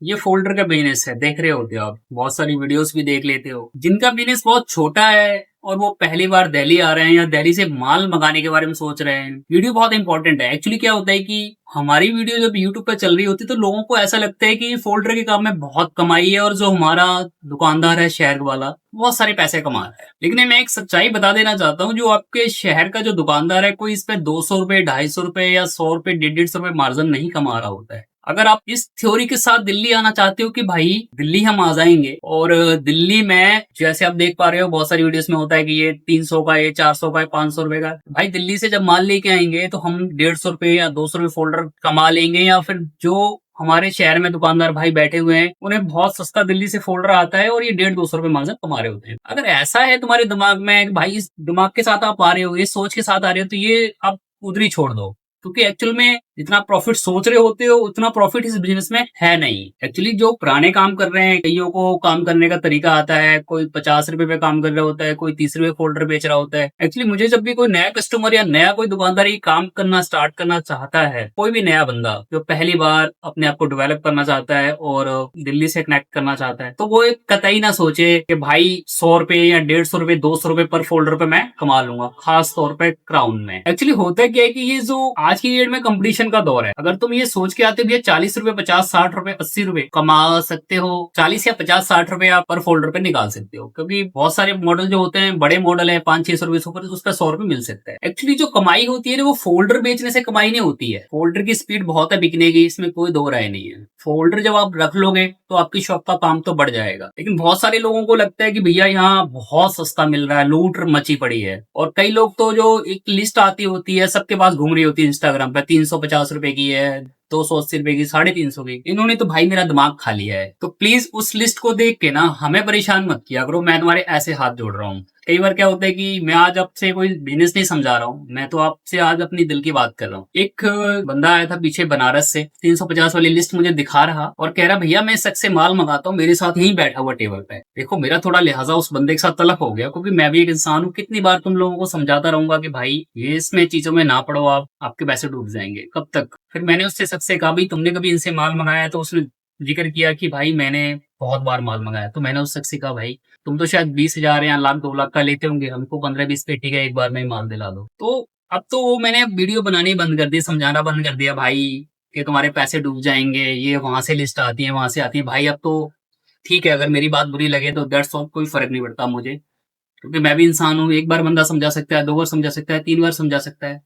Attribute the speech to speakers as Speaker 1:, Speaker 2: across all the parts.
Speaker 1: ये फोल्डर का बिजनेस है, देख रहे होते हो आप, बहुत सारी वीडियोस भी देख लेते हो। जिनका बिजनेस बहुत छोटा है और वो पहली बार दिल्ली आ रहे हैं या दिल्ली से माल मंगाने के बारे में सोच रहे हैं, वीडियो बहुत इंपॉर्टेंट है। एक्चुअली क्या होता है कि हमारी वीडियो जब यूट्यूब पे चल रही होती है तो लोगों को ऐसा लगता है कि फोल्डर के काम में बहुत कमाई है और जो हमारा दुकानदार है शहर वाला बहुत सारे पैसे कमा रहा है। लेकिन मैं एक सच्चाई बता देना चाहता हूँ, जो आपके शहर का जो दुकानदार है कोई इस पे 200 रुपए, 250 रुपए या 100 रुपए, 150 रुपए मार्जिन नहीं कमा रहा होता है। अगर आप इस थ्योरी के साथ दिल्ली आना चाहते हो कि भाई दिल्ली हम आ जाएंगे और दिल्ली में जैसे आप देख पा रहे हो बहुत सारी वीडियोस में होता है कि ये 300 का, ये 400 का, 500 रुपए का, भाई दिल्ली से जब माल लेके आएंगे तो हम 150 रुपए या 200 रुपए फोल्डर कमा लेंगे, या फिर जो हमारे शहर में दुकानदार भाई बैठे हुए हैं उन्हें बहुत सस्ता दिल्ली से फोल्डर आता है और ये 150 200 रुपए मार्जिन कमा रहे होते हैं। अगर ऐसा है तुम्हारे दिमाग में, भाई इस दिमाग के साथ आप आ रहे हो, ये सोच के साथ आ रहे हो, तो ये आप उधर ही छोड़ दो, क्योंकि एक्चुअल में जितना प्रॉफिट सोच रहे होते हो उतना प्रॉफिट इस बिजनेस में है नहीं। एक्चुअली जो पुराने काम कर रहे हैं, कईयों को काम करने का तरीका आता है, कोई 50 रुपए पे काम कर रहा होता है, कोई 30 रुपए फोल्डर बेच रहा होता है। एक्चुअली मुझे जब भी कोई नया कस्टमर या नया कोई दुकानदार ये काम करना स्टार्ट करना चाहता है, कोई भी नया बंदा जो पहली बार अपने आप को डेवलप करना चाहता है और दिल्ली से कनेक्ट करना चाहता है, तो वो एक कतई ना सोचे कि भाई 100 रुपए या 150 रुपए, 200 रुपए पर फोल्डर पे मैं कमा लूंगा, खास तौर पे क्राउन में। एक्चुअली होता क्या है कि ये जो आज की डेट में कंपटीशन का दौर है, अगर तुम ये सोच के आते हो भैया 40 रुपए, 50, 60 रुपए, 80 रुपए कमा सकते हो, 40 या 50, 60 रुपए आप पर फोल्डर पे निकाल सकते हो, क्योंकि बहुत सारे मॉडल जो होते हैं बड़े मॉडल है 500 600 रुपए से ऊपर, उस पर 100 रुपए मिल सकता है। एक्चुअली जो कमाई होती है ना वो फोल्डर बेचने से कमाई नहीं होती है। फोल्डर की स्पीड बहुत है बिकने की, इसमें कोई दो राय नहीं है। फोल्डर जब आप रख लोगे तो आपकी शॉप का काम तो बढ़ जाएगा, लेकिन बहुत सारे लोगों को लगता है कि भैया यहाँ बहुत सस्ता मिल रहा है, लूट मची पड़ी है। और कई लोग तो जो एक लिस्ट आती होती है सबके पास घूम रही होती है इंस्टाग्राम पे, 350 रुपए की है, 280 रुपए की, 350 की, इन्होंने तो भाई मेरा दिमाग खा लिया है। तो प्लीज उस लिस्ट को देख के ना हमें परेशान मत किया करो, मैं तुम्हारे ऐसे हाथ जोड़ रहा हूँ। कई बार क्या होता है कि मैं आज आपसे कोई बिजनेस नहीं समझा रहा हूँ, मैं तो आपसे आज अपनी दिल की बात कर रहा हूँ। एक बंदा आया था पीछे बनारस से, 350 वाली लिस्ट मुझे दिखा रहा और कह रहा भैया मैं इस शख्स से माल मंगाता हूँ, मेरे साथ यहीं बैठा हुआ टेबल पे। देखो मेरा थोड़ा लिहाजा उस बंदे के साथ तलक हो गया, क्योंकि मैं भी एक इंसान हूँ। कितनी बार तुम लोगों को समझाता रहूंगा कि भाई ये इसमें चीजों में ना पड़ो, आप आपके पैसे डूब जाएंगे, कब तक। फिर मैंने उससे शख्स से कहा भाई तुमने कभी इनसे माल मंगाया है? तो उसने जिक्र किया कि भाई मैंने बहुत बार माल मंगाया। तो मैंने उस शख्स से कहा भाई तुम तो शायद 20,000 या लाख 2 लाख का लेते होंगे, हमको 15-20 पेटी का एक बार में ही माल दिला दो। तो अब तो वो मैंने वीडियो बनानी बंद कर दी, समझाना बंद कर दिया भाई कि तुम्हारे पैसे डूब जाएंगे, ये वहां से लिस्ट आती है वहां से आती है। भाई अब तो ठीक है, अगर मेरी बात बुरी लगे तो दैट्स ऑल, कोई फर्क नहीं पड़ता मुझे, क्योंकि मैं भी इंसान हूँ। एक बार बंदा समझा सकता है, 2 बार समझा सकता है, 3 बार समझा सकता है।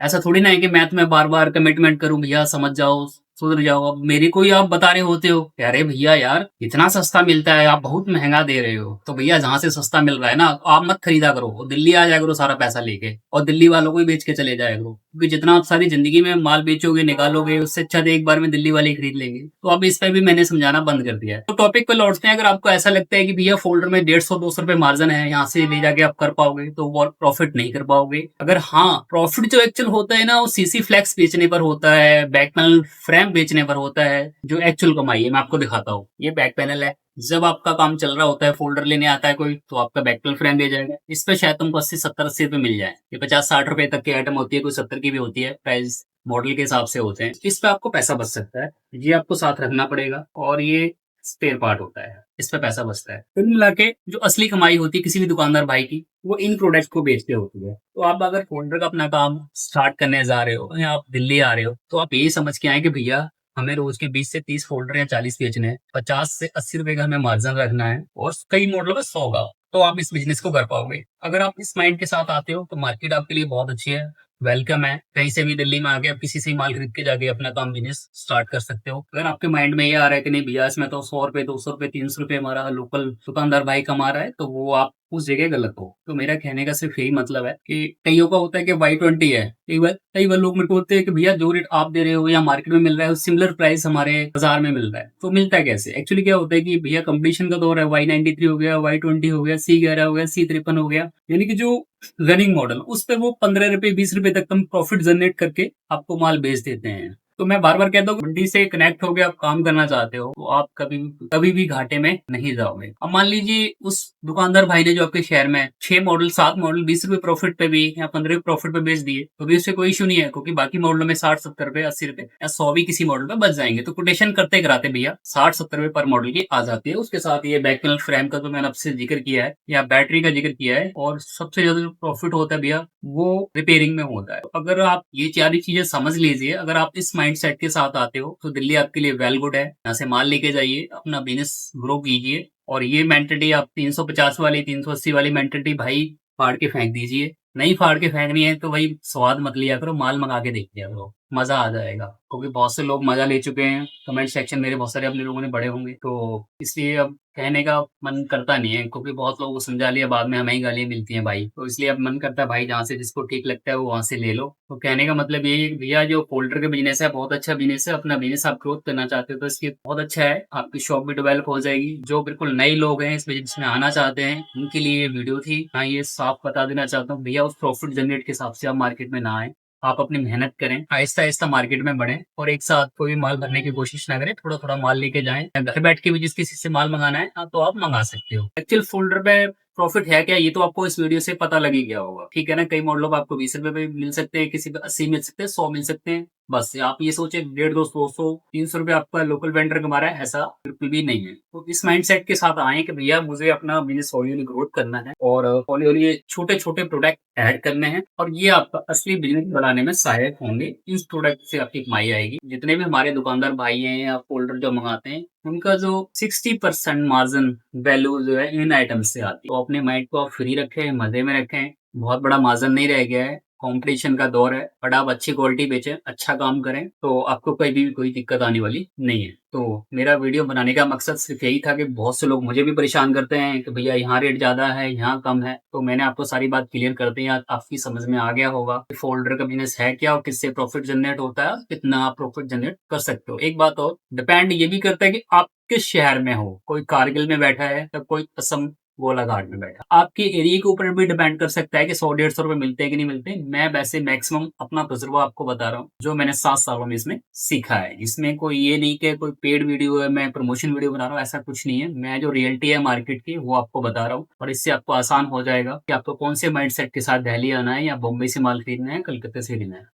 Speaker 1: ऐसा थोड़ी ना है कि मैं तुम्हें बार बार कमिटमेंट करूं भैया समझ जाओ, सुधर जाओ। अब मेरे को ही आप बता रहे होते हो कि अरे भैया यार इतना सस्ता मिलता है, आप बहुत महंगा दे रहे हो। तो भैया जहां से सस्ता मिल रहा है ना आप मत खरीदा करो, वो दिल्ली आ जाया करो सारा पैसा लेके और दिल्ली वालों को ही बेच के चले जाया करो, क्योंकि जितना आप सारी जिंदगी में माल बेचोगे निकालोगे उससे अच्छा तो एक बार में दिल्ली वाले खरीद लेंगे। तो अब इस पे भी मैंने समझाना बंद कर दिया है। तो टॉपिक पे लौटते हैं। अगर आपको ऐसा लगता है कि भैया फोल्डर में 150 200 रुपए मार्जिन है, यहाँ से ले जाके आप कर पाओगे, तो वो प्रॉफिट नहीं कर पाओगे। अगर हाँ, प्रॉफिट जो एक्चुअल होता है ना वो सीसी फ्लेक्स बेचने पर होता है, बैक पैनल फ्रेम बेचने पर होता है। जो एक्चुअल कमाई है मैं आपको दिखाता हूँ, ये बैक पैनल है। जब आपका काम चल रहा होता है, फोल्डर लेने आता है कोई, तो आपका बैक पैनल फ्रेम दे जाएगा। इस पे शायद तुमको 80 70 80 रुपए मिल जाए। ये 50 60 रुपए तक की आइटम होती है, कोई 70 की भी होती है, प्राइस मॉडल के हिसाब से होते हैं। इस पे आपको पैसा बच सकता है, ये आपको साथ रखना पड़ेगा। और ये स्पेयर पार्ट होता है, इस पे पैसा बचता है। कुल मिला के जो असली कमाई होती है किसी भी दुकानदार भाई की, वो इन प्रोडक्ट को बेचते होती है। तो आप अगर फोल्डर का अपना काम स्टार्ट करने जा रहे हो या आप दिल्ली आ रहे हो, तो आप यही समझ के आए कि भैया हमें रोज के 20 से 30 फोल्डर या 40 बेचने हैं, 50 से 80 रुपए का हमें मार्जिन रखना है, और कई मॉडल में 100 का। तो आप इस बिजनेस को कर पाओगे। अगर आप इस माइंड के साथ आते हो तो मार्केट आपके लिए बहुत अच्छी है, वेलकम है। कहीं से भी दिल्ली में आके आप किसी से ही माल खरीद के जाके अपना काम बिजनेस स्टार्ट कर सकते हो। अगर आपके माइंड में ये आ रहा है कि नहीं भैया इसमें तो 100 रुपए, 200 रुपए, 300 रुपए हमारा लोकल दुकानदार भाई कमा रहा है, तो वो आप उस जगह गलत हो। तो मेरा कहने का सिर्फ यही मतलब है कि कईयों का होता है कि Y20 है, कई बार लोग मेरे को बोलते हैं कि भैया जो रेट आप दे रहे हो या मार्केट में मिल रहा है सिमिलर प्राइस हमारे बाजार में मिल रहा है। तो मिलता है कैसे? एक्चुअली क्या होता है कि भैया कंपटीशन का दौर है, Y93 हो गया, Y20 हो गया, C11 हो गया, C53 हो गया, यानी कि जो रनिंग मॉडल उस पे वो 15 रुपए 20 रुपए तक कम प्रॉफिट जनरेट करके आपको माल बेच देते हैं। तो मैं बार बार कहता हूँ, मंडी से कनेक्ट होकर आप काम करना चाहते हो तो आप कभी भी घाटे में नहीं जाओगे। अब मान लीजिए उस दुकानदार भाई ने जो आपके शहर में 6 मॉडल 7 मॉडल 20 रुपए प्रॉफिट पे भी या 15 प्रॉफिट पे बेच दिए, तो भी उससे कोई इशू नहीं है, क्योंकि बाकी मॉडलों में 60-70 रुपए 80 रुपए या 100 भी किसी मॉडल में बच जाएंगे। तो कोटेशन करते कराते भैया 60-70 रुपए पर मॉडल की आ जाती है। उसके साथ ये बैक पैनल फ्रेम का तो मैंने आपसे जिक्र किया है, या बैटरी का जिक्र किया है, और सबसे ज्यादा जो प्रॉफिट होता है भैया वो रिपेयरिंग में होता है। तो अगर आप ये सारी चीजें समझ लीजिए, अगर आप इस माइंड सेट के साथ आते हो तो दिल्ली आपके लिए वेल गुड है। यहाँ से माल लेके जाइए, अपना बिजनेस ग्रो कीजिए, और ये मेंटेलिटी आप 350 वाली 380 वाली मेंटेलिटी भाई फाड़ के फेंक दीजिए। नहीं फाड़ के फेंकनी है तो भाई स्वाद मत लिया करो, माल मंगा के देख लिया करो, मजा आ जाएगा। क्योंकि बहुत से लोग मजा ले चुके हैं, कमेंट सेक्शन मेरे बहुत सारे अपने लोगों ने पढ़े होंगे, तो इसलिए अब कहने का मन करता नहीं है, क्योंकि बहुत लोगों को समझा लिया, बाद में हमें ही गालियां मिलती हैं भाई। तो इसलिए अब मन करता है भाई जहाँ से जिसको ठीक लगता है वो वहां से ले लो। तो कहने का मतलब ये है कि भैया जो फोल्डर का बिजनेस है बहुत अच्छा बिजनेस है, अपना बिजनेस आप ग्रोथ करना चाहते हो तो इसकी बहुत अच्छा है, आपकी शॉप भी डेवलप हो जाएगी। जो बिल्कुल नए लोग हैं इस बिजनेस में आना चाहते हैं उनके लिए ये वीडियो थी। हाँ, ये साफ बता देना चाहता हूँ भैया, उस प्रॉफिट जनरेट के हिसाब से आप मार्केट में ना आए, आप अपनी मेहनत करें, आहिस्ता आहिस्ता मार्केट में बढ़ें, और एक साथ कोई माल भरने की कोशिश ना करें, थोड़ा थोड़ा माल लेके जाएं। घर बैठ के भी जिस किसी से माल मंगाना है तो आप मंगा सकते हो। एक्चुअल फोल्डर पे प्रॉफिट है क्या, ये तो आपको इस वीडियो से पता लग ही गया होगा, ठीक है ना। कई मॉडलों पे आपको 20 रुपए पे मिल सकते हैं, किसी पे 80 मिल सकते हैं, 100 मिल सकते हैं। बस आप ये सोचे 150, 200, 300 रुपए आपका लोकल वेंडर कमा रहा है, ऐसा बिल्कुल भी नहीं है। तो इस माइंडसेट के साथ आए कि भैया मुझे अपना बिजनेस हौली हौली ग्रोथ करना है, और हौली हौली ये छोटे छोटे प्रोडक्ट ऐड करने हैं, और ये आपका असली बिजनेस बनाने में सहायक होंगे। इस प्रोडक्ट से आपकी कमाई आएगी। जितने भी हमारे दुकानदार भाई हैं या फोल्डर जो मंगाते हैं, उनका जो 60% मार्जिन वैल्यू जो है इन आइटम से आती है। तो अपने माइंड को आप फ्री रखें, मजे में रखें, बहुत बड़ा मार्जिन नहीं रह गया है, कंपटीशन का दौर है, बट आप अच्छी क्वालिटी बेचें, अच्छा काम करें, तो आपको कहीं भी कोई दिक्कत आने वाली नहीं है। तो मेरा वीडियो बनाने का मकसद सिर्फ यही था कि बहुत से लोग मुझे भी परेशान करते हैं कि भैया यहाँ रेट ज्यादा है, यहाँ कम है, तो मैंने आपको सारी बात क्लियर कर दी, आपकी समझ में आ गया होगा कि फोल्डर का बिजनेस है क्या और किससे प्रॉफिट जनरेट होता है, कितना आप प्रॉफिट जनरेट कर सकते हो। एक बात और, डिपेंड ये भी करता है कि आप किस शहर में हो, कोई कारगिल में बैठा है या कोई असम गोलाघाट में बैठा, आपके एरिया के ऊपर भी डिपेंड कर सकता है कि 100-150 रुपए मिलते हैं कि नहीं मिलते। मैं वैसे मैक्सिमम अपना तजुर्बा आपको बता रहा हूँ, जो मैंने 7 सालों में इसमें सीखा है। इसमें कोई ये नहीं कि कोई पेड वीडियो है, मैं प्रमोशन वीडियो बना रहा हूँ, ऐसा कुछ नहीं है। मैं जो रियलिटी है मार्केट की वो आपको बता रहा हूँ, और इससे आपको आसान हो जाएगा कि आपको कौन से माइंडसेट के साथ दिल्ली आना है, या बॉम्बे से माल खरीदना है, कलकत्ते से खरीदना है।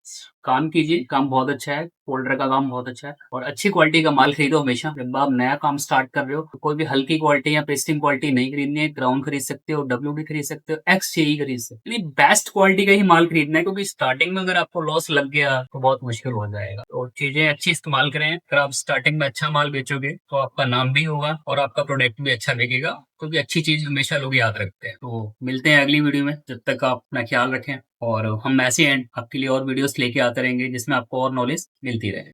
Speaker 1: काम कीजिए, काम बहुत अच्छा है, फोल्डर का काम बहुत अच्छा है, और अच्छी क्वालिटी का माल खरीदो हमेशा। जब आप नया काम स्टार्ट कर रहे हो तो कोई भी हल्की क्वालिटी या पेस्टिंग क्वालिटी नहीं खरीदनी है। ग्राउंड खरीद सकते हो, डब्ल्यू भी खरीद सकते हो, एक्स ही खरीद सकते हो, यानी बेस्ट क्वालिटी का ही माल खरीदना है, क्योंकि स्टार्टिंग में अगर आपको लॉस लग गया तो बहुत मुश्किल हो जाएगा। तो चीजें अच्छी इस्तेमाल करें। अगर आप स्टार्टिंग में अच्छा माल बेचोगे तो आपका नाम भी होगा और आपका प्रोडक्ट भी अच्छा बिकेगा, क्योंकि अच्छी चीज हमेशा लोग याद रखते हैं। तो मिलते हैं अगली वीडियो में, जब तक आप अपना ख्याल रखें, और हम ऐसे हैं आपके लिए और वीडियोस लेके आते रहेंगे जिसमें आपको और नॉलेज मिलती रहे।